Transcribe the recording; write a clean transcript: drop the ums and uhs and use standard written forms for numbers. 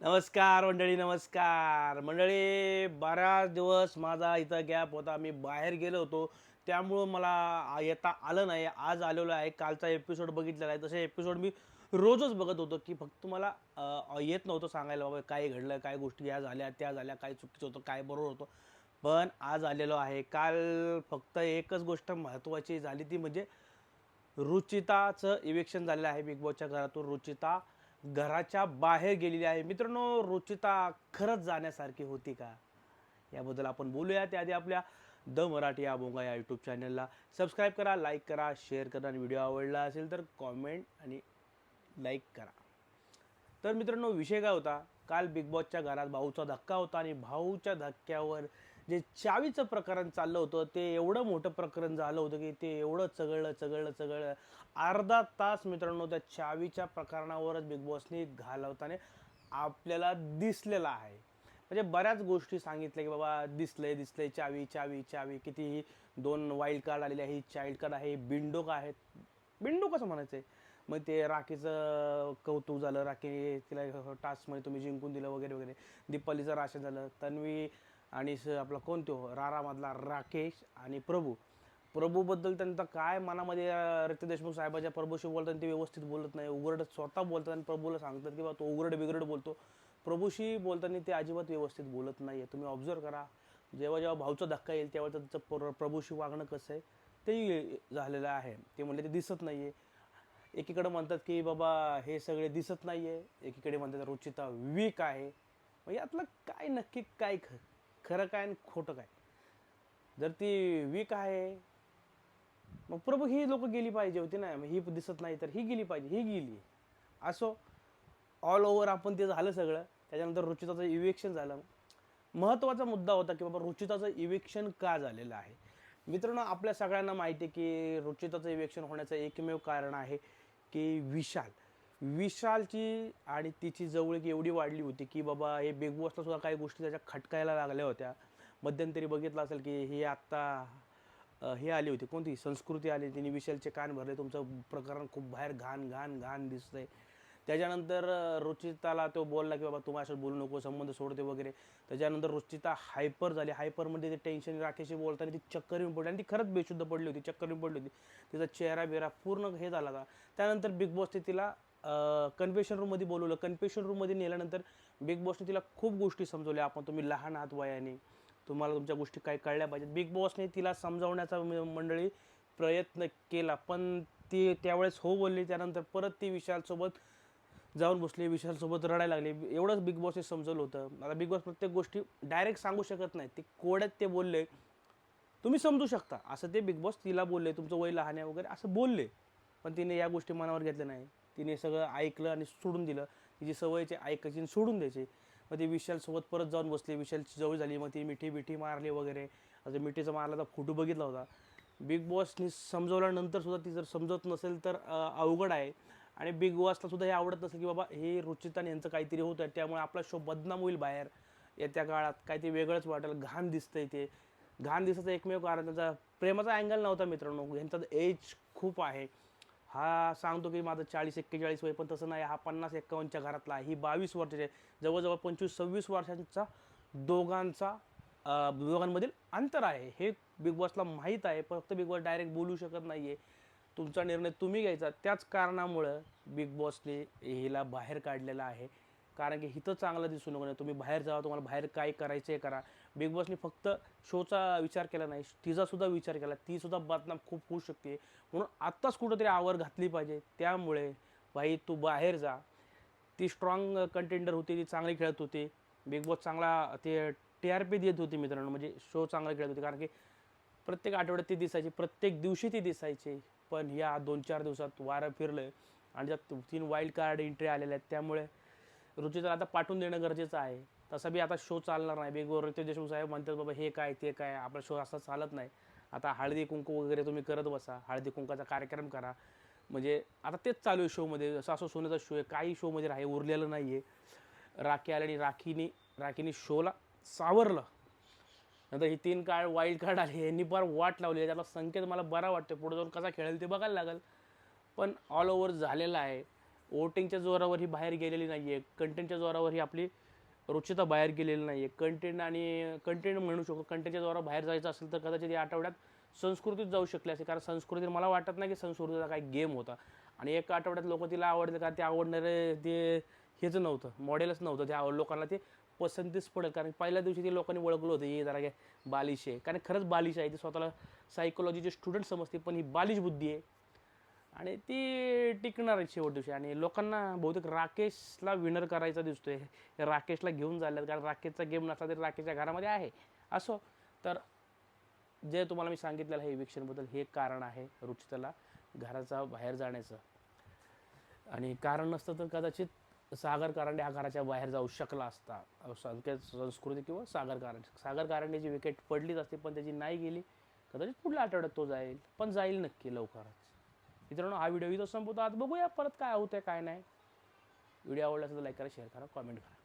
नमस्कार मंडळी, नमस्कार मंडळी. बराच दिवस माझा इथं गॅप होता. मी बाहेर गेलो होतो, त्यामुळं मला येता आलं नाही. आज आलेलो आहे. कालचा एपिसोड बघितलेला आहे. तसे एपिसोड मी रोजच बघत होतो, की फक्त मला येत नव्हतं सांगायला बाबा काय घडलं, काय गोष्टी या झाल्या त्या झाल्या, काय चुकीचं होतं, काय बरोबर होतं. पण आज आलेलो आहे. काल फक्त एकच गोष्ट महत्त्वाची झाली, ती म्हणजे रुचिताचं इविक्शन झालेलं आहे. बिग बॉसच्या घरातून रुचिता घराच्या बाहेर गेलेली आहे. मित्रांनो, रुचिता खरंच जाण्यासारखी होती का, याबद्दल आपण बोलूया. त्याआधी आपल्या द मराठी या बोंगा या यूट्यूब चॅनलला सबस्क्राईब करा, लाईक करा, शेअर करा आणि व्हिडिओ आवडला असेल तर कॉमेंट आणि लाईक करा. तर मित्रांनो, विषय काय होता, काल बिग बॉसच्या घरात भाऊचा धक्का होता आणि भाऊच्या धक्क्यावर जे चावीचं प्रकरण चाललं होतं ते एवढं मोठं प्रकरण झालं होतं की ते एवढं चघळलं चघळलं चघळलं. अर्धा तास मित्रांनो त्या चावीच्या प्रकरणावरच बिग बॉसनी घालवताना आपल्याला दिसलेला आहे. म्हणजे बऱ्याच गोष्टी सांगितल्या की बाबा दिसलंय दिसलंय, चावी चावी चावी, कितीही 2 वाईल्ड कार्ड आलेले आहे, चाइल्ड कार्ड आहे, बिंडोक आहेत. बिंडो कसं म्हणायचं आहे. मग ते राखीचं कौतुक झालं, राखी तिला टास्कमध्ये तुम्ही जिंकून दिलं वगैरे वगैरे. दीपालीचं राशन झालं, तन्वी आणि आपला कोण तो रारामधला राकेश आणि प्रभूबद्दल त्यांचा काय मनामध्ये रितेश देशमुख साहेबाच्या प्रभूशी बोलताना ते व्यवस्थित बोलत नाही, उघड स्वतः बोलतात आणि प्रभूला सांगतात की बा तो उघड बिघड बोलतो. प्रभूशी बोलताना ते अजिबात व्यवस्थित बोलत नाही आहे. तुम्ही ऑब्झर्व करा, जेव्हा जेव्हा भाऊचा धक्का येईल तेव्हा त्याचं प्रभूशी वागणं कसं आहे तेही झालेलं आहे. ते म्हणले ते दिसत नाही आहे. एकीकडे म्हणतात की बाबा हे सगळे दिसत नाही आहे, एकीकडे म्हणतात रुचिता वीक आहे. मग यातलं काय नक्की काय खरं काय आणि खोटं काय. जर ती वीक आहे मग प्रभू ही लोक गेली पाहिजे होती ना. मग ही दिसत नाही तर ही गेली पाहिजे, ही गेली. असो, ऑल ओव्हर आपण ते झालं सगळं. त्याच्यानंतर रुचिताचं इव्हिक्शन झालं. महत्त्वाचा मुद्दा होता की बाबा रुचिताचं इव्हिक्शन का झालेलं आहे. मित्रांनो, आपल्या सगळ्यांना माहिती आहे की रुचिताचं इव्हिक्शन होण्याचं एकमेव कारण आहे की विशालची आणि तिची जवळीक एवढी वाढली होती की बाबा हे बिग बॉसला सुद्धा काही गोष्टी त्याच्या खटकायला लागल्या होत्या. मध्यंतरी बघितलं असेल की हे आत्ता हे आली होती, कोणती संस्कृती आली, तिने विशालचे कान भरले, तुमचं प्रकरण खूप बाहेर घाण घाण घाण दिसतंय. त्याच्यानंतर रुचिताला तो बोलला की बाबा तू माझ्यासोबत बोलू नको, संबंध सोडते वगैरे. त्याच्यानंतर रुचिता हायपर झाली. हायपरमध्ये ते टेन्शन राकेशशी बोलताना ती चक्कर येऊन पडली आणि ती खरंच बेशुद्ध पडली होती, चक्कर येऊन पडली होती. तिचा चेहरा बिरा पूर्ण हे झाला होता. त्यानंतर बिग बॉसने तिला कन्फेशन रूममध्ये बोलवलं. कन्फेशन रूममध्ये नेल्यानंतर बिग बॉसने तिला खूप गोष्टी समजवल्या. तुम्ही लहान आहात वयाने, तुम्हाला तुमच्या गोष्टी काय कळल्या पाहिजेत. बिग बॉसने तिला समजावण्याचा मंडळी प्रयत्न केला, पण ती त्यावेळेस हो बोलली. त्यानंतर परत ती विशालसोबत जाऊन बसली, विशालसोबत रडायला लागली. एवढंच बिग बॉसने समजवलं होतं. आता बिग बॉस प्रत्येक गोष्टी डायरेक्ट सांगू शकत नाही. ते कोड्यात ते बोलले, तुम्ही समजू शकता असं. ते बिग बॉस तिला बोलले तुमचं वय लहान आहे वगैरे असं बोलले, पण तिने या गोष्टी मनावर घेतल्या नाही. तिने सगळं ऐकलं आणि सोडून दिलं. तिची सवयचे ऐकायची आणि सोडून द्यायची. मग ती विशालसोबत परत जाऊन बसली, विशालची जवळ झाली, मग ती मिठी मारली वगैरे. असं मिठीचा मारला फोटो बघितला होता. बिग बॉसनी समजवल्यानंतर सुद्धा ती जर समजत नसेल तर अवघड आहे. आणि बिग बॉसला सुद्धा हे आवडत नसेल की बाबा हे रुचिता यांचं काहीतरी होतं आहे, त्यामुळे आपला शो बदनाम होईल बाहेर. येत्या काळात काहीतरी वेगळंच वाटेल, घाण दिसतंय. ते घाण दिसायचं एकमेव कारण त्यांचा प्रेमाचा अँगल नव्हता मित्रांनो. यांचा एज खूप आहे. हा सांगतो की माझं 40-41 वय, पण तसं नाही. हा 50-51च्या घरातला आहे. ही 22 वर्षाची आहे. जवळजवळ 25-26 वर्षांचा दोघांमधील अंतर आहे. हे बिग बॉसला माहीत आहे, फक्त बिग बॉस डायरेक्ट बोलू शकत नाही आहे. तुमचा निर्णय तुम्ही घ्यायचा. त्याच कारणामुळं बिग बॉसने हिला बाहेर काढलेलं आहे. कारण की हिथं चांगलं दिसू नको, तुम्ही बाहेर जावा, तुम्हाला बाहेर काय करायचं आहे करा. बिग बॉसने फक्त शोचा विचार केला नाही, तिचासुद्धा विचार केला. तीसुद्धा बदनाम खूप होऊ शकते, म्हणून आत्ताच कुठंतरी आवर घातली पाहिजे. त्यामुळे भाई तू बाहेर जा. ती स्ट्रॉंग कंटेंडर होती, ती चांगली खेळत होती. बिग बॉस चांगला ते TRP देत होती मित्रांनो, म्हणजे शो चांगला खेळत होती. कारण की प्रत्येक आठवड्यात ती दिसायची, प्रत्येक दिवशी ती दिसायची. पण या 2-4 दिवसात वारं फिरलं आणि त्यात 3 वाईल्ड कार्ड एंट्री आलेल्या आहेत. त्यामुळे रुचिताला आता पाठवून देणं गरजेचं आहे. तसं बी आता शो चालणार नाही. बिग बॉस रितेश देशमुख साहेब म्हणतात बाबा हे काय ते काय, आपला शो असा चालत नाही. आता हळदी कुंकू वगैरे तुम्ही करत बसा, हळदी कुंकाचा कार्यक्रम करा. म्हणजे आता तेच चालू आहे शोमध्ये. सासू सोन्याचा शो आहे, काही शोमध्ये उरलेलं नाही आहे. राखी आल्याने राखीने शोला सावरलं. नंतर ही 3 वाईल्ड कार्ड आले, यांनी फार वाट लावली. त्याला संकेत मला बरा वाटतं, पुढे जाऊन कसा खेळेल ते बघायला लागेल. पण ऑल ओव्हर झालेला आहे. वोटिंगच्या जोरावर ही बाहेर गेलेली नाही आहे, कंटेंटच्या जोरावर ही आपली रुचिता बाहेर गेलेली नाही आहे. कंटेंट म्हणू शकतो, कंटेंटच्या जोरावर बाहेर जायचं असेल तर कदाचित या आठवड्यात संस्कृतीत जाऊ शकले असे. कारण संस्कृतीत मला वाटत नाही की संस्कृतीचा काही गेम होता, आणि एका आठवड्यात लोक तिला आवडले, कारण ते आवडणारे ते हेच नव्हतं, मॉडेलच नव्हतं. त्या लोकांना ते पसंतीच पडेल, कारण पहिल्या दिवशी ते लोकांनी ओळखलं होतं हे जरा काय बालिश आहे. कारण खरंच बालिश आहे, ती स्वतःला सायकोलॉजीचे स्टुडंट समजते, पण ही बालिश बुद्धी आहे आणि ती टिकणार आहे शेवट दिवशी. आणि लोकांना बहुतेक राकेशला विनर करायचा दिसतोय, राकेशला घेऊन झाल्यात, कारण राकेशचा गेम नसला तरी राकेशच्या घरामध्ये आहे. असो, तर जे तुम्हाला मी सांगितलेलं आहे इविक्शनबद्दल, हे कारण आहे रुचिताला घराचा बाहेर जाण्याचं. आणि कारण नसतं तर कदाचित सागर कारंडे हा घराच्या बाहेर जाऊ शकला असता. संस्कृती किंवा सागर कारंडेची विकेट पडलीच असते, पण त्याची नाही गेली. कदाचित पुढल्या आठवड्यात तो जाईल, पण जाईल नक्की लवकरच. मित्रांनो, हा व्हिडिओ इथं संपवतो. आज बघूया परत काय होतंय काय नाही. व्हिडिओ आवडला असेल तर लाईक करा, शेअर करा, कॉमेंट करा.